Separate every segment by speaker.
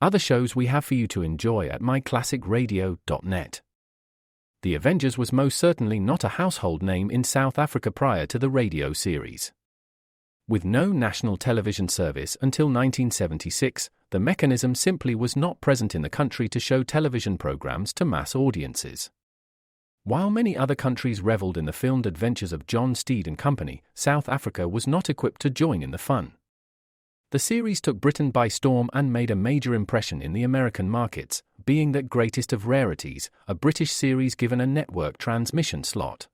Speaker 1: Other shows we have for you to enjoy at myclassicradio.net. The Avengers was most certainly not a household name in South Africa prior to the radio series. With no national television service until 1976, the mechanism simply was not present in the country to show television programs to mass audiences. While many other countries reveled in the filmed adventures of John Steed and company, South Africa was not equipped to join in the fun. The series took Britain by storm and made a major impression in the American markets, being that greatest of rarities, a British series given a network transmission slot.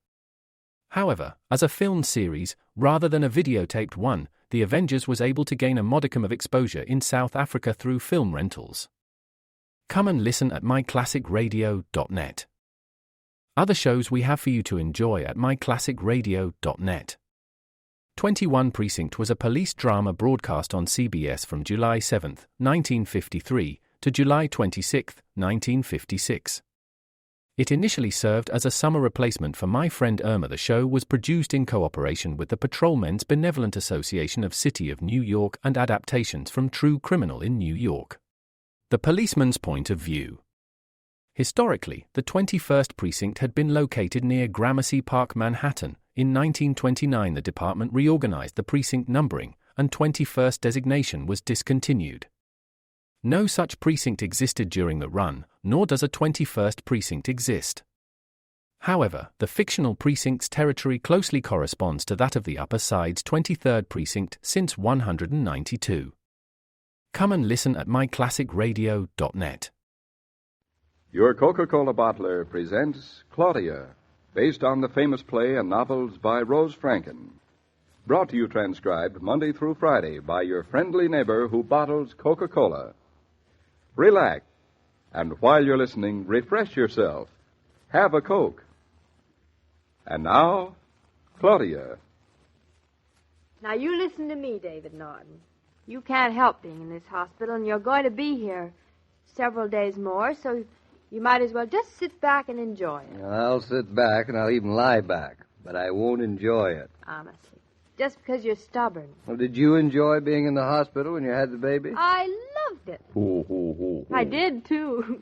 Speaker 1: However, as a filmed series, rather than a videotaped one, The Avengers was able to gain a modicum of exposure in South Africa through film rentals. Come and listen at myclassicradio.net. Other shows we have for you to enjoy at myclassicradio.net. 21 Precinct was a police drama broadcast on CBS from July 7, 1953, to July 26, 1956. It initially served as a summer replacement for My Friend Irma. The show was produced in cooperation with the Patrolmen's Benevolent Association of City of New York and adaptations from True Criminal in New York. The Policeman's Point of View. Historically, the 21st Precinct had been located near Gramercy Park, Manhattan. In 1929, the department reorganized the precinct numbering, and 21st designation was discontinued. No such precinct existed during the run, nor does a 21st precinct exist. However, the fictional precinct's territory closely corresponds to that of the Upper Side's 23rd precinct since 192. Come and listen at myclassicradio.net.
Speaker 2: Your Coca-Cola bottler presents Claudia, based on the famous play and novels by Rose Franken. Brought to you transcribed Monday through Friday by your friendly neighbor who bottles Coca-Cola. Relax, and while you're listening, refresh yourself. Have a Coke. And now, Claudia.
Speaker 3: Now, you listen to me, David Norton. You can't help being in this hospital, and you're going to be here several days more, so you might as well just sit back and enjoy it.
Speaker 4: I'll sit back, and I'll even lie back, but I won't enjoy it.
Speaker 3: Honestly. Just because you're stubborn.
Speaker 4: Well, did you enjoy being in the hospital when you had the baby?
Speaker 3: I loved it. I did, too.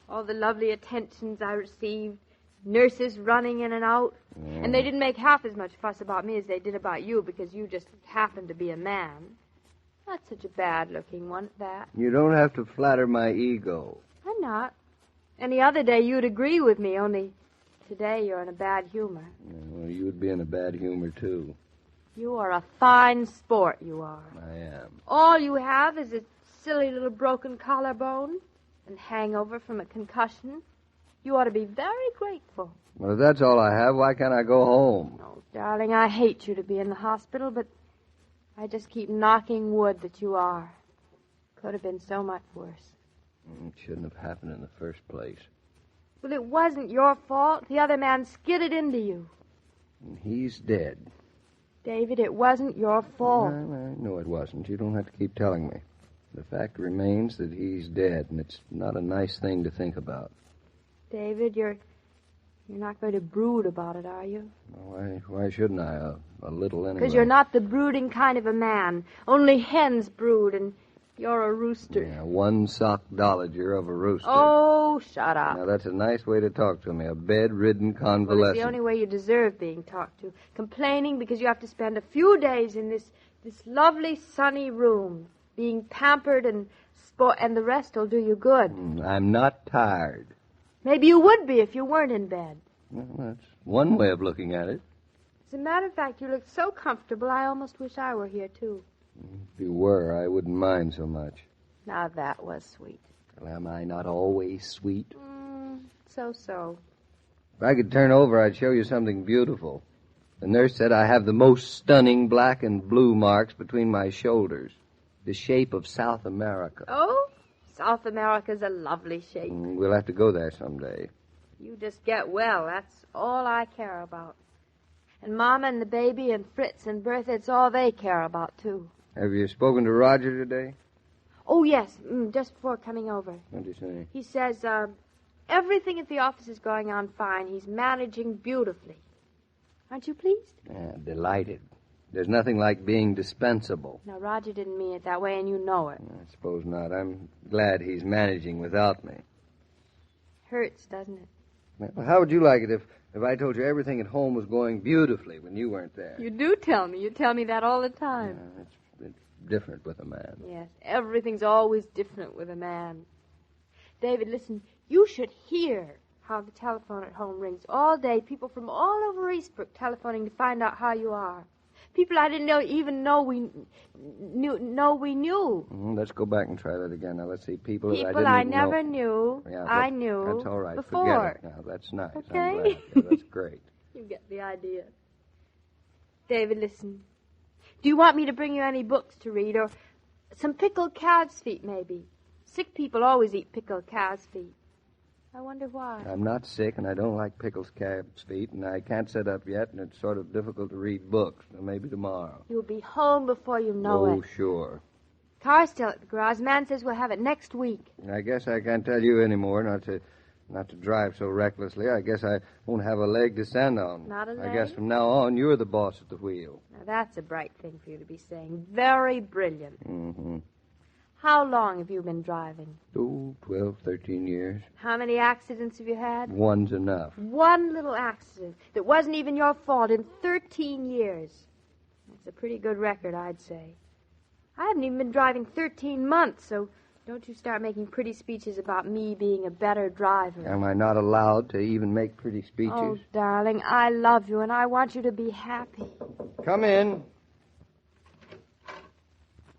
Speaker 3: All the lovely attentions I received, nurses running in and out.
Speaker 4: Yeah.
Speaker 3: And they didn't make half as much fuss about me as they did about you because you just happened to be a man. Not such a bad-looking one at that.
Speaker 4: You don't have to flatter my ego.
Speaker 3: I'm not. Any other day you'd agree with me, only today you're in a bad humor.
Speaker 4: Yeah, well, you'd be in a bad humor, too.
Speaker 3: You are a fine sport, you are.
Speaker 4: I am.
Speaker 3: All you have is a silly little broken collarbone and hangover from a concussion. You ought to be very grateful.
Speaker 4: Well, if that's all I have, why can't I go home?
Speaker 3: Oh, darling, I hate you to be in the hospital, but I just keep knocking wood that you are. Could have been so much worse.
Speaker 4: It shouldn't have happened in the first place.
Speaker 3: Well, it wasn't your fault. The other man skidded into you.
Speaker 4: And he's dead.
Speaker 3: David, it wasn't your fault.
Speaker 4: I know it wasn't. You don't have to keep telling me. The fact remains that he's dead, and it's not a nice thing to think about.
Speaker 3: David, you're not going to brood about it, are you?
Speaker 4: Why shouldn't I? A little anyway.
Speaker 3: Because you're not the brooding kind of a man. Only hens brood, and you're a rooster.
Speaker 4: Yeah, one sockdolager of a rooster.
Speaker 3: Oh, shut up.
Speaker 4: Now, that's a nice way to talk to me. A bedridden convalescent.
Speaker 3: Well, it's the only way you deserve being talked to. Complaining because you have to spend a few days in this lovely sunny room, being pampered and and the rest will do you good.
Speaker 4: I'm not tired.
Speaker 3: Maybe you would be if you weren't in bed.
Speaker 4: Well, that's one way of looking at it.
Speaker 3: As a matter of fact, you look so comfortable, I almost wish I were here, too.
Speaker 4: If you were, I wouldn't mind so much.
Speaker 3: Now that was sweet.
Speaker 4: Well, am I not always sweet?
Speaker 3: So.
Speaker 4: If I could turn over, I'd show you something beautiful. The nurse said I have the most stunning black and blue marks between my shoulders. The shape of South America.
Speaker 3: Oh? South America's a lovely shape.
Speaker 4: We'll have to go there someday.
Speaker 3: You just get well. That's all I care about. And Mama and the baby and Fritz and Bertha, it's all they care about, too.
Speaker 4: Have you spoken to Roger today?
Speaker 3: Oh, yes, just before coming over.
Speaker 4: What did he say?
Speaker 3: He says, everything at the office is going on fine. He's managing beautifully. Aren't you pleased?
Speaker 4: Yeah, delighted. There's nothing like being dispensable.
Speaker 3: Now, Roger didn't mean it that way, and you know it.
Speaker 4: I suppose not. I'm glad he's managing without me.
Speaker 3: Hurts, doesn't it?
Speaker 4: Well, how would you like it if I told you everything at home was going beautifully when you weren't there?
Speaker 3: You do tell me. You tell me that all the time.
Speaker 4: It's different with a man.
Speaker 3: Yes, everything's always different with a man. David, listen, you should hear how the telephone at home rings all day. People from all over Eastbrook telephoning to find out how you are. People I didn't even know we knew.
Speaker 4: Let's go back and try that again. Now, let's see. People that
Speaker 3: People
Speaker 4: I
Speaker 3: I
Speaker 4: didn't
Speaker 3: never
Speaker 4: even
Speaker 3: knew.
Speaker 4: Yeah,
Speaker 3: I knew.
Speaker 4: That's all right.
Speaker 3: Before.
Speaker 4: Forget it now. That's nice.
Speaker 3: Okay.
Speaker 4: I'm glad. Yeah, that's great.
Speaker 3: You get the idea. David, listen. Do you want me to bring you any books to read, or some pickled calves' feet, maybe? Sick people always eat pickled calves' feet. I wonder why.
Speaker 4: I'm not sick, and I don't like pickles calves' feet, and I can't sit up yet, and it's sort of difficult to read books. So maybe tomorrow.
Speaker 3: You'll be home before you know it.
Speaker 4: Oh, sure.
Speaker 3: Car's still at the garage. Man says we'll have it next week.
Speaker 4: I guess I can't tell you anymore not to drive so recklessly. I guess I won't have a leg to stand on.
Speaker 3: Not a leg?
Speaker 4: I guess from now on, you're the boss at the wheel.
Speaker 3: Now, that's a bright thing for you to be saying. Very brilliant.
Speaker 4: Mm-hmm.
Speaker 3: How long have you been driving?
Speaker 4: 12, 13 years.
Speaker 3: How many accidents have you had?
Speaker 4: One's enough.
Speaker 3: One little accident that wasn't even your fault in 13 years. That's a pretty good record, I'd say. I haven't even been driving 13 months, so don't you start making pretty speeches about me being a better driver.
Speaker 4: Am I not allowed to even make pretty speeches?
Speaker 3: Oh, darling, I love you, and I want you to be happy.
Speaker 4: Come in.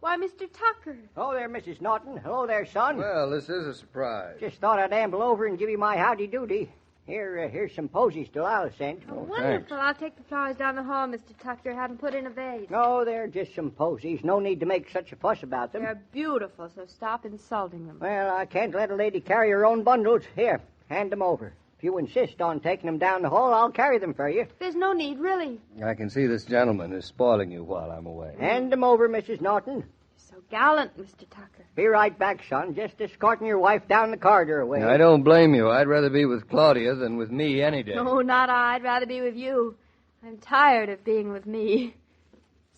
Speaker 3: Why, Mr. Tucker.
Speaker 5: Hello there, Mrs. Norton. Hello there, son.
Speaker 4: Well, this is a surprise.
Speaker 5: Just thought I'd amble over and give you my howdy-doody. Here's some posies Delilah sent.
Speaker 3: Oh,
Speaker 4: thanks.
Speaker 3: wonderful. I'll take the flowers down the hall, Mr. Tucker. Had them put in a vase.
Speaker 5: No, they're just some posies. No need to make such a fuss about them.
Speaker 3: They're beautiful, so stop insulting them.
Speaker 5: Well, I can't let a lady carry her own bundles. Here, hand them over. If you insist on taking them down the hall, I'll carry them for you.
Speaker 3: There's no need, really.
Speaker 4: I can see this gentleman is spoiling you while I'm away.
Speaker 5: Hand them over, Mrs. Norton.
Speaker 3: So gallant, Mr. Tucker.
Speaker 5: Be right back, son. Just escorting your wife down the corridor away.
Speaker 4: I don't blame you. I'd rather be with Claudia than with me any day.
Speaker 3: No, not I. I'd rather be with you. I'm tired of being with me.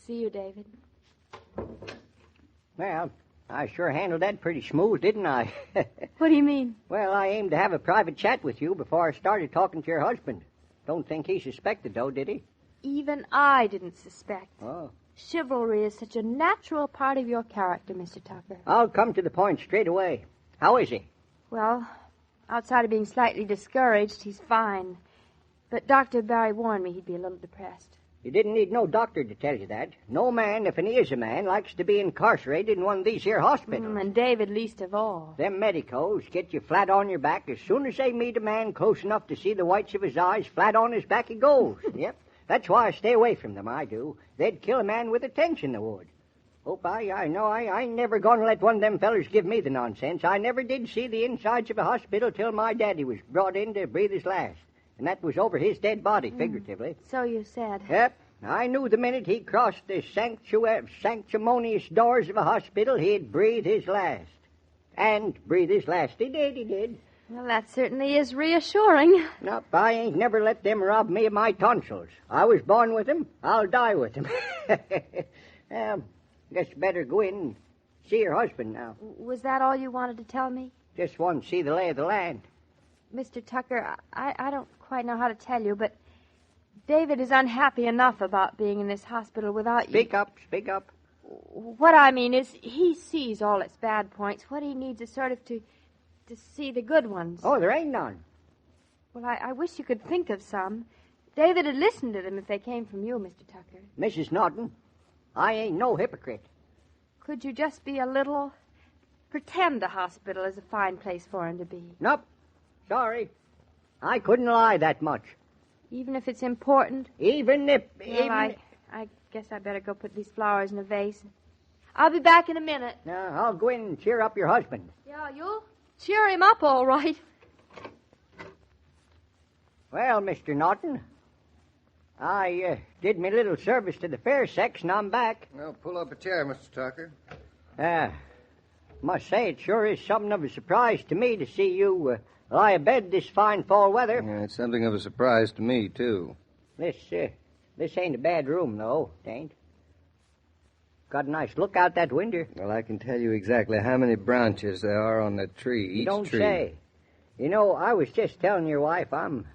Speaker 3: See you, David.
Speaker 5: Well, I sure handled that pretty smooth, didn't I?
Speaker 3: What do you mean?
Speaker 5: Well, I aimed to have a private chat with you before I started talking to your husband. Don't think he suspected, though, did he?
Speaker 3: Even I didn't suspect.
Speaker 5: Oh.
Speaker 3: Chivalry is such a natural part of your character, Mr. Tucker.
Speaker 5: I'll come to the point straight away. How is he?
Speaker 3: Well, outside of being slightly discouraged, he's fine. But Dr. Barry warned me he'd be a little depressed.
Speaker 5: You didn't need no doctor to tell you that. No man, if he is a man, likes to be incarcerated in one of these here hospitals.
Speaker 3: And David least of all.
Speaker 5: Them medicos get you flat on your back. As soon as they meet a man close enough to see the whites of his eyes, flat on his back he goes. Yep. That's why I stay away from them, I do. They'd kill a man with attention, they would. Hope I know I ain't never going to let one of them fellers give me the nonsense. I never did see the insides of a hospital till my daddy was brought in to breathe his last. And that was over his dead body, figuratively.
Speaker 3: So you said.
Speaker 5: Yep. I knew the minute he crossed the sanctimonious doors of a hospital, he'd breathe his last. And breathe his last. He did.
Speaker 3: Well, that certainly is reassuring.
Speaker 5: Nope, I ain't never let them rob me of my tonsils. I was born with them. I'll die with them. Guess better go in and see your husband now.
Speaker 3: Was that all you wanted to tell me?
Speaker 5: Just want to see the lay of the land.
Speaker 3: Mr. Tucker, I don't quite know how to tell you, but David is unhappy enough about being in this hospital without you.
Speaker 5: Speak up.
Speaker 3: What I mean is, he sees all its bad points. What he needs is sort of to see the good ones.
Speaker 5: Oh, there ain't none.
Speaker 3: Well, I wish you could think of some. David would listen to them if they came from you, Mr. Tucker.
Speaker 5: Mrs. Norton, I ain't no hypocrite.
Speaker 3: Could you just be a little... pretend the hospital is a fine place for him to be?
Speaker 5: Nope. Sorry. I couldn't lie that much.
Speaker 3: Even if it's important?
Speaker 5: Even if...
Speaker 3: Well, I guess I better go put these flowers in a vase. I'll be back in a minute.
Speaker 5: Now, I'll go in and cheer up your husband.
Speaker 3: Yeah, you'll cheer him up all right.
Speaker 5: Well, Mr. Norton, I did me little service to the fair sex, and I'm back.
Speaker 4: Well, pull up a chair, Mr. Tucker.
Speaker 5: Must say it sure is something of a surprise to me to see you lie abed this fine fall weather.
Speaker 4: Yeah, it's something of a surprise to me, too.
Speaker 5: This ain't a bad room, though, it ain't. Got a nice look out that window.
Speaker 4: Well, I can tell you exactly how many branches there are on the tree,
Speaker 5: You
Speaker 4: each
Speaker 5: don't
Speaker 4: tree.
Speaker 5: say. You know, I was just telling your wife I'm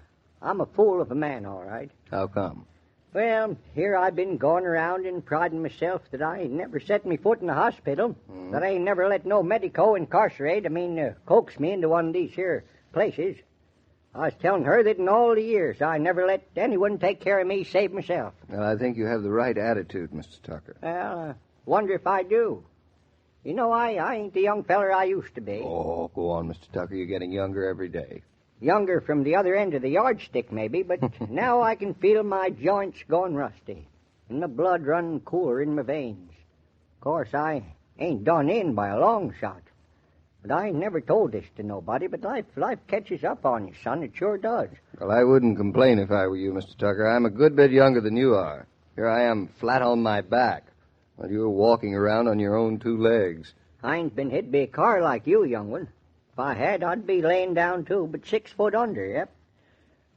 Speaker 5: a fool of a man, all right.
Speaker 4: How come?
Speaker 5: Well, here I've been going around and priding myself that I ain't never set me foot in a hospital, that I ain't never let no medico coax me into one of these here places. I was telling her that in all the years I never let anyone take care of me save myself.
Speaker 4: Well, I think you have the right attitude, Mr. Tucker.
Speaker 5: Well, I wonder if I do. You know, I ain't the young feller I used to be.
Speaker 4: Oh, go on, Mr. Tucker. You're getting younger every day.
Speaker 5: Younger from the other end of the yardstick, maybe, but now I can feel my joints going rusty and the blood running cooler in my veins. Of course, I ain't done in by a long shot. But I ain't never told this to nobody, but life catches up on you, son. It sure does.
Speaker 4: Well, I wouldn't complain if I were you, Mr. Tucker. I'm a good bit younger than you are. Here I am flat on my back, while you're walking around on your own two legs.
Speaker 5: I ain't been hit by a car like you, young one. If I had, I'd be laying down, too, but 6 foot under, yep.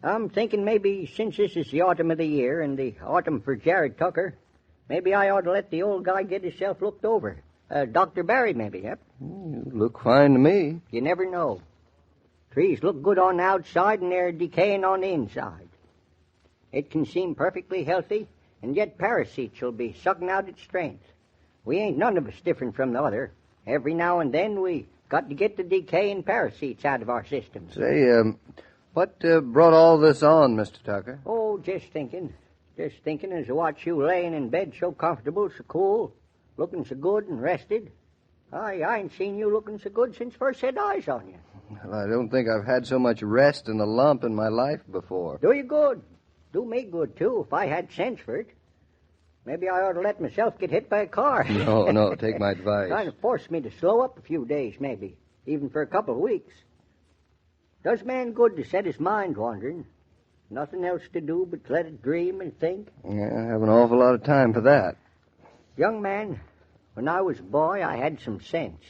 Speaker 5: I'm thinking maybe since this is the autumn of the year and the autumn for Jared Tucker, maybe I ought to let the old guy get himself looked over. Dr. Barry, maybe, yep.
Speaker 4: You look fine to me.
Speaker 5: You never know. Trees look good on the outside and they're decaying on the inside. It can seem perfectly healthy, and yet parasites will be sucking out its strength. We ain't none of us different from the other. Every now and then we got to get the decaying parasites out of our systems.
Speaker 4: Say, what brought all this on, Mr. Tucker?
Speaker 5: Oh, just thinking. Just thinking as I watch you laying in bed so comfortable, so cool, looking so good and rested. I ain't seen you looking so good since first set eyes on you.
Speaker 4: Well, I don't think I've had so much rest and a lump in my life before.
Speaker 5: Do you good. Do me good, too, if I had sense for it. Maybe I ought to let myself get hit by a car.
Speaker 4: No, take my advice.
Speaker 5: Kind of forced me to slow up a few days, maybe, even for a couple of weeks. Does man good to set his mind wandering. Nothing else to do but let it dream and think.
Speaker 4: Yeah, I have an awful lot of time for that.
Speaker 5: Young man, when I was a boy, I had some sense.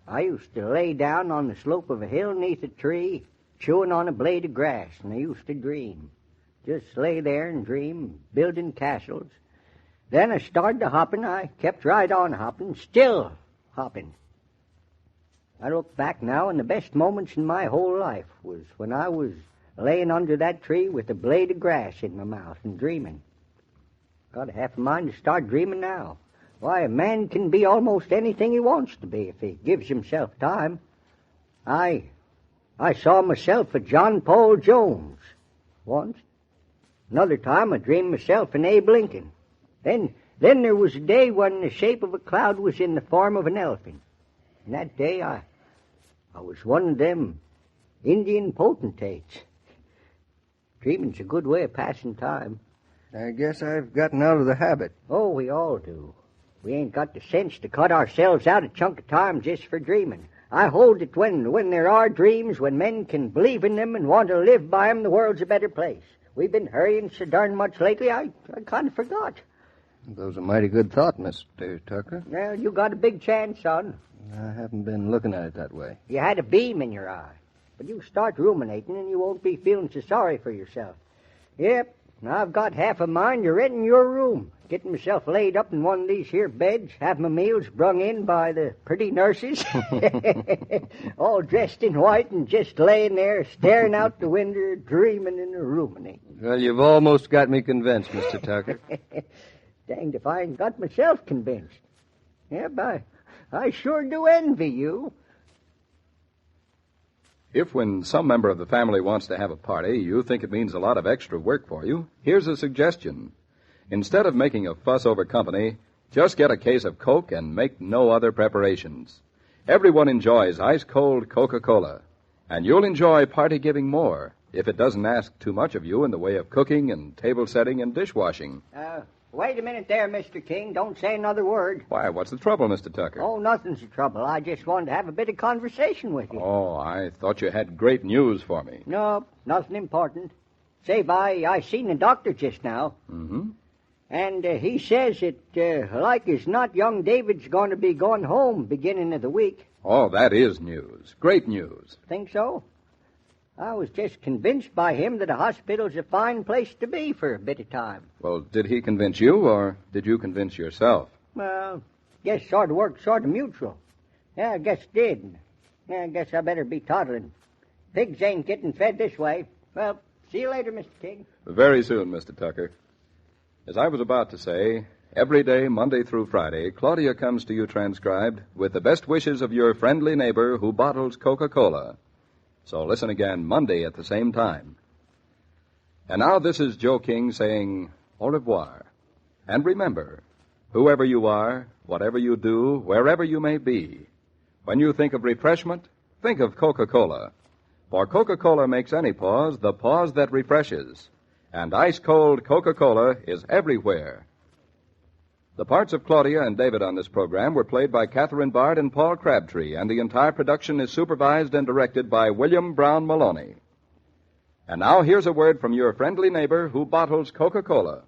Speaker 5: I used to lay down on the slope of a hill neath a tree, chewing on a blade of grass, and I used to dream. Just lay there and dream, building castles. Then I started to hopping. I kept right on hopping, still hopping. I look back now, and the best moments in my whole life was when I was laying under that tree with a blade of grass in my mouth and dreaming. Got a half a mind to start dreaming now. Why, a man can be almost anything he wants to be if he gives himself time. I saw myself a John Paul Jones once. Another time I dreamed myself an Abe Lincoln. Then there was a day when the shape of a cloud was in the form of an elephant. And that day I was one of them Indian potentates. Dreaming's a good way of passing time.
Speaker 4: I guess I've gotten out of the habit.
Speaker 5: Oh, we all do. We ain't got the sense to cut ourselves out a chunk of time just for dreaming. I hold that when there are dreams, when men can believe in them and want to live by them, the world's a better place. We've been hurrying so darn much lately, I kind of forgot.
Speaker 4: Those are mighty good thoughts, Mr. Tucker.
Speaker 5: Well, you got a big chance, son.
Speaker 4: I haven't been looking at it that way.
Speaker 5: You had a beam in your eye. But you start ruminating and you won't be feeling so sorry for yourself. Yep, I've got half a mind to rent in your room. Getting myself laid up in one of these here beds, have my meals brung in by the pretty nurses. All dressed in white and just laying there staring out the window, dreaming and ruminating.
Speaker 4: Well, you've almost got me convinced, Mr. Tucker.
Speaker 5: Danged if I ain't got myself convinced. Yep, I sure do envy you.
Speaker 2: If when some member of the family wants to have a party, you think it means a lot of extra work for you, here's a suggestion. Instead of making a fuss over company, just get a case of Coke and make no other preparations. Everyone enjoys ice-cold Coca-Cola, and you'll enjoy party-giving more if it doesn't ask too much of you in the way of cooking and table setting and dishwashing.
Speaker 5: Wait a minute there, Mr. King. Don't say another word.
Speaker 2: Why, what's the trouble, Mr. Tucker?
Speaker 5: Oh, nothing's the trouble. I just wanted to have a bit of conversation with you.
Speaker 2: Oh, I thought you had great news for me.
Speaker 5: No, nothing important. Say, I seen the doctor just now.
Speaker 2: Mm-hmm.
Speaker 5: And he says it, like as not, young David's going to be going home beginning of the week.
Speaker 2: Oh, that is news. Great news.
Speaker 5: Think so? I was just convinced by him that a hospital's a fine place to be for a bit of time.
Speaker 2: Well, did he convince you, or did you convince yourself?
Speaker 5: Well, guess sort of worked sort of mutual. Yeah, I guess it did. Yeah, I guess I better be toddling. Pigs ain't getting fed this way. Well, see you later, Mr. Tig.
Speaker 2: Very soon, Mr. Tucker. As I was about to say, every day, Monday through Friday, Claudia comes to you transcribed with the best wishes of your friendly neighbor who bottles Coca-Cola. So listen again Monday at the same time. And now this is Joe King saying au revoir. And remember, whoever you are, whatever you do, wherever you may be, when you think of refreshment, think of Coca-Cola. For Coca-Cola makes any pause the pause that refreshes. And ice-cold Coca-Cola is everywhere. The parts of Claudia and David on this program were played by Catherine Bard and Paul Crabtree, and the entire production is supervised and directed by William Brown Maloney. And now here's a word from your friendly neighbor who bottles Coca-Cola.